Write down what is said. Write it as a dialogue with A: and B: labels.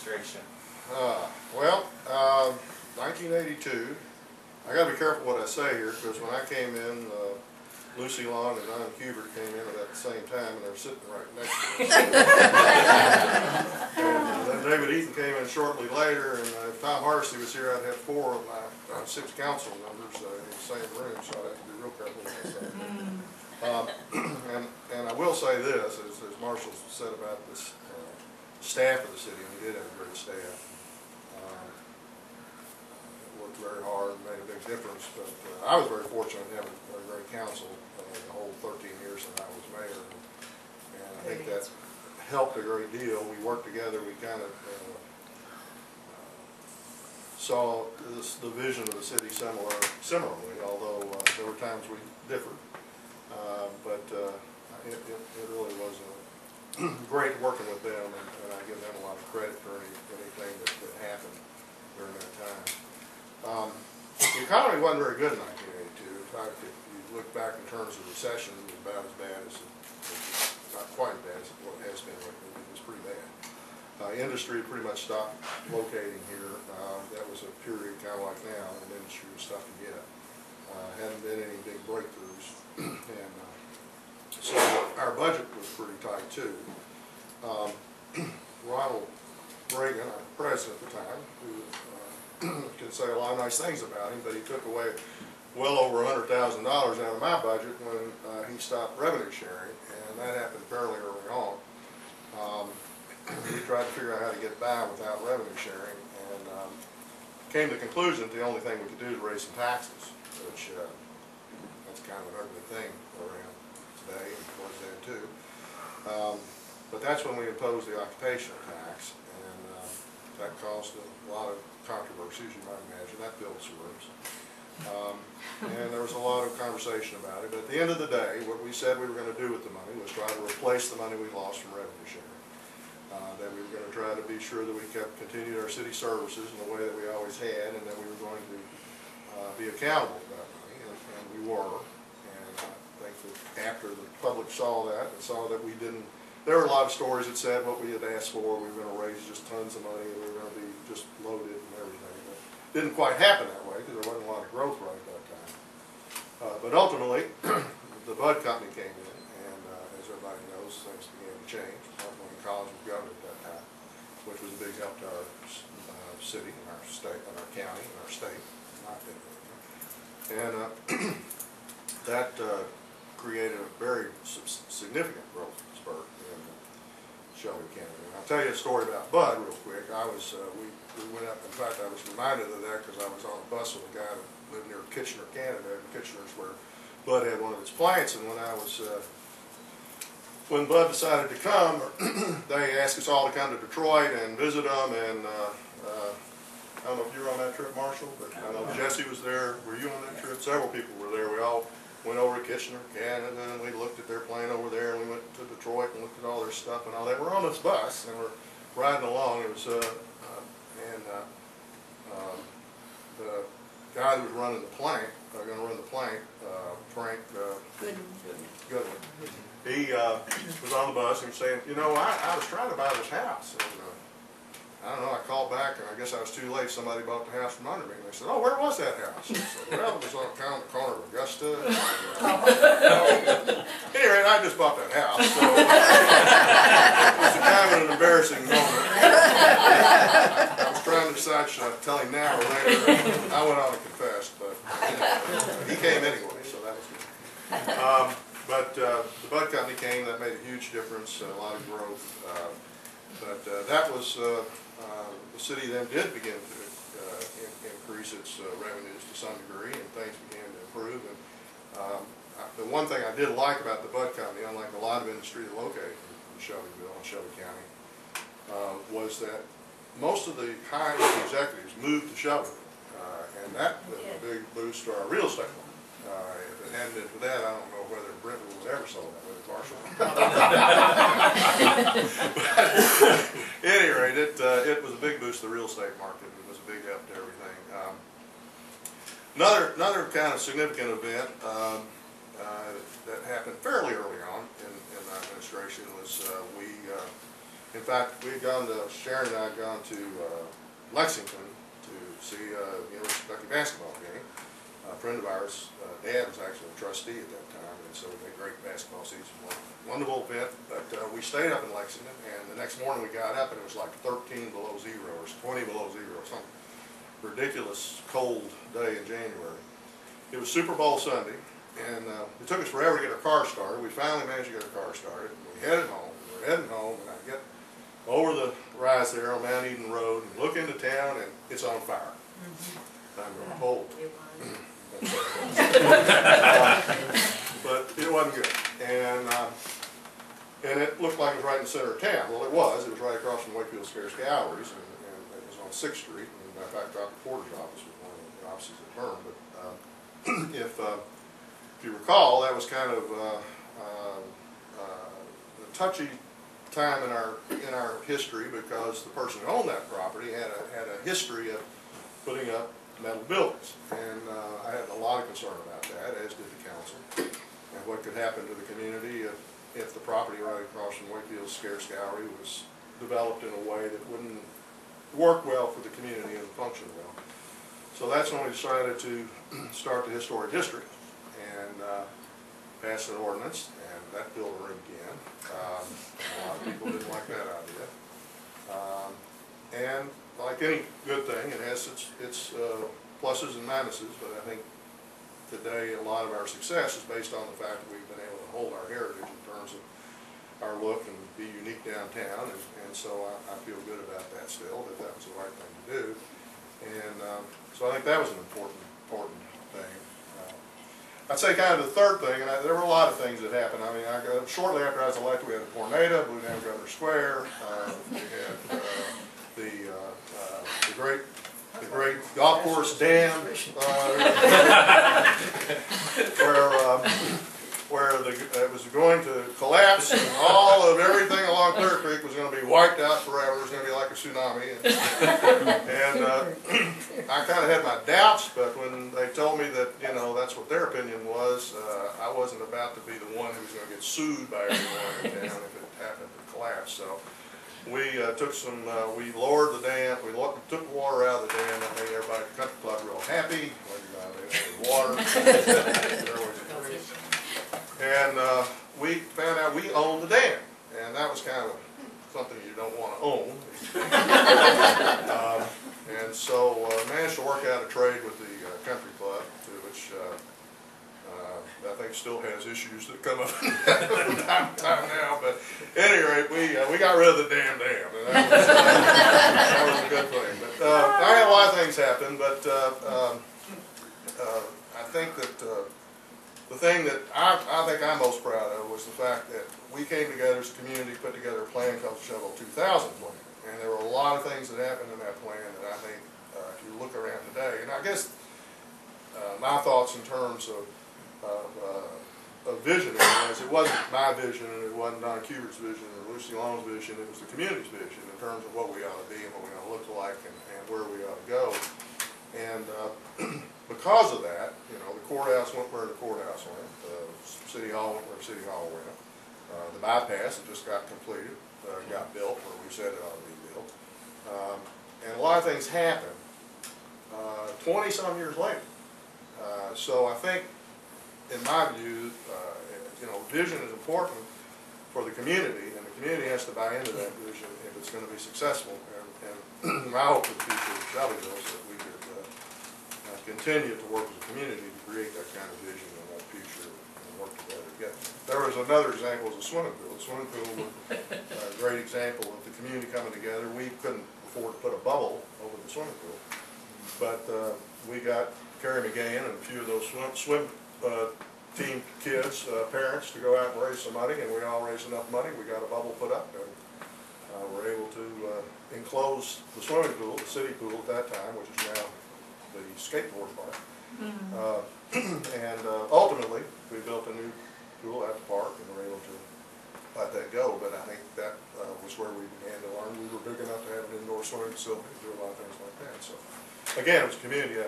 A: administration?
B: Well, 1982. I got to be careful what I say here, because when I came in, Lucy Long and Don Hubert came in at the same time, and they're sitting right next to us. And then David Eaton came in shortly later, and if Tom Harsey was here, I'd have 4 of my 6 council members in the same room, so I'd have to be real careful what I say. And I will say this, as Marshall said about this staff of the city, and we did have a great staff. Worked very hard and made a big difference, but I was very fortunate to have a great council the whole 13 years that I was mayor, and I think that helped a great deal. We worked together. We kind of saw the vision of the city similarly, although there were times we differed, but it really was great working with them, and I give them a lot of credit for anything that happened during that time. The economy wasn't very good in 1982. In fact, if you look back in terms of recession, it was about as bad as not quite as bad as what it has been. It was pretty bad. Industry pretty much stopped locating here. That was a period kind of like now, and industry was tough to get. Hadn't been any big breakthroughs, and so our budget was pretty tight too. Ronald Reagan, our president at the time, who can say a lot of nice things about him, but he took away well over $100,000 out of my budget when he stopped revenue sharing, and that happened fairly early on. We tried to figure out how to get by without revenue sharing, and came to the conclusion that the only thing we could do is raise some taxes, which that's kind of an ugly thing around today, and was then too. But that's when we imposed the occupational tax, and that caused a lot of controversy, as you might imagine. That filled the words. And there was a lot of conversation about it. But at the end of the day, what we said we were going to do with the money was try to replace the money we lost from revenue sharing. That we were going to try to be sure that we continued our city services in the way that we always had, and that we were going to be accountable for that money, and we were. And I think that after the public saw that and saw that we didn't, there were a lot of stories that said what we had asked for, we were going to raise just tons of money, and we were going to be just loaded and everything. But it didn't quite happen that way because there wasn't a lot of growth right at that time. But ultimately, the Bud Company came in, and as everybody knows, things began to change. When college was governed at that time, which was a big help to our city and our state and our county and our state, in my opinion. And that created a very significant growth spurt in Shelby County. And I'll tell you a story about Bud real quick. We went up, in fact I was reminded of that because I was on a bus with a guy that lived near Kitchener, Canada, and Kitchener's where Bud had one of its plants, and when Bud decided to come, they asked us all to come to Detroit and visit them, and I don't know if you were on that trip, Marshall, but I know Jesse was there. Were you on that trip? Several people were there. We all went over to Kitchener, Canada, and we looked at their plant over there, and we went to Detroit and looked at all their stuff and all that. We're on this bus, and we're riding along. It was, the guy that was running the plant, going to run the plant, Frank Goodwin. He was on the bus and he was saying, you know, I was trying to buy this house. And, I don't know, I called back, and I guess I was too late. Somebody bought the house from under me. And they said, oh, where was that house? I said, well, it was on kind of the corner of Augusta. Anyway, I just bought that house. So it was kind of an embarrassing moment. I was trying to decide, should I tell him now or later? I went on and confessed, but he came anyway, so that was good. But the Bud Company came. That made a huge difference, a lot of growth. But that was, the city then did begin to increase its revenues to some degree, and things began to improve. And the one thing I did like about the Bud Company, unlike a lot of industry that located in Shelbyville and Shelby County, was that most of the high executives moved to Shelbyville, and that was a big boost to our real estate market. If it hadn't been for that, I don't know whether Brentwood was ever sold that way to Marshall. At any rate, it was a big boost to the real estate market. It was a big help to everything. Another kind of significant event that happened fairly early on in my administration was we In fact, Sharon and I had gone to Lexington to see the University of Kentucky basketball game. A friend of ours, Dad, was actually a trustee at that time, and so we had a great basketball season. Wonderful event, but we stayed up in Lexington, and the next morning we got up and it was like 13 below zero or 20 below zero, some ridiculous cold day in January. It was Super Bowl Sunday, and it took us forever to get our car started. We finally managed to get our car started. We headed home. We were heading home, and I get over the rise there on Mount Eden Road and look into town, and it's on fire. I'm going, oh. But it wasn't good, and it looked like it was right in the center of town. Well, it was. It was right across from Wakefield Scarce Galleries, and it was on 6th Street. And in fact, Dr. Porter's office was one of the offices that burned. But if you recall, that was kind of a touchy time in our history, because the person who owned that property had a history of putting up metal buildings, and I had a lot of concern about that, as did the council, and what could happen to the community if the property right across from Wakefield's Scarce Gallery was developed in a way that wouldn't work well for the community and function well. So that's when we decided to start the historic district and pass an ordinance, and that built a ring again. A lot of people didn't like that idea. And like any good thing, it has its pluses and minuses, but I think today a lot of our success is based on the fact that we've been able to hold our heritage in terms of our look and be unique downtown, and so I feel good about that still, that was the right thing to do. And so I think that was an important thing. I'd say kind of the third thing, and there were a lot of things that happened. I mean, shortly after I was elected, we had a tornado, blew down Governor Square. We had the great golf course dam, where it was going to collapse, and everything along Clear Creek was going to be wiped out forever. It was going to be like a tsunami. And I kind of had my doubts, but when they told me that, that's what their opinion was, I wasn't about to be the one who was going to get sued by everyone in town if it happened to collapse. So we we lowered the dam, we took the water out of the dam. That made everybody at the country club real happy. They had water. And we found out we owned the dam, and that was kind of something you don't want to own. And so managed to work out a trade with the country club, which I think still has issues that come up from time to time now. But at any rate, we got rid of the damn dam, and that was a good thing. But I had a lot of things happen, but I think that the thing that I think I'm most proud of was the fact that we came together as a community, put together a plan called the Shovel 2000 plan. And there were a lot of things that happened in that plan that I think, if you look around today, and I guess my thoughts in terms of vision was, it wasn't my vision, and it wasn't Don Cubert's vision or Lucy Long's vision, it was the community's vision in terms of what we ought to be and what we ought to look like and where we ought to go. And because of that, the courthouse went where the courthouse went, City Hall went where City Hall went, the bypass that just got completed, got built where we said it ought to be built. And a lot of things happened 20-some years later. So I think, in my view, vision is important for the community, and the community has to buy into that vision if it's going to be successful. And my hope for the future of Shelbyville is that we could continue to work as a community to create that kind of vision and that future and work together together. There was another example, was a swimming pool. The swimming pool was a great example of the community coming together. We couldn't afford to put a bubble over the swimming pool, but we got Carrie McGann and a few of those swim team kids, parents, to go out and raise some money, and we all raised enough money. We got a bubble put up, and we're able to enclose the swimming pool, the city pool at that time, which is now the skateboard park. And ultimately, we built a new pool at the park, and we're able to let that go. But I think that was where we began to learn. We were big enough to have an indoor swimming facility, do a lot of things like that. So again, it was a community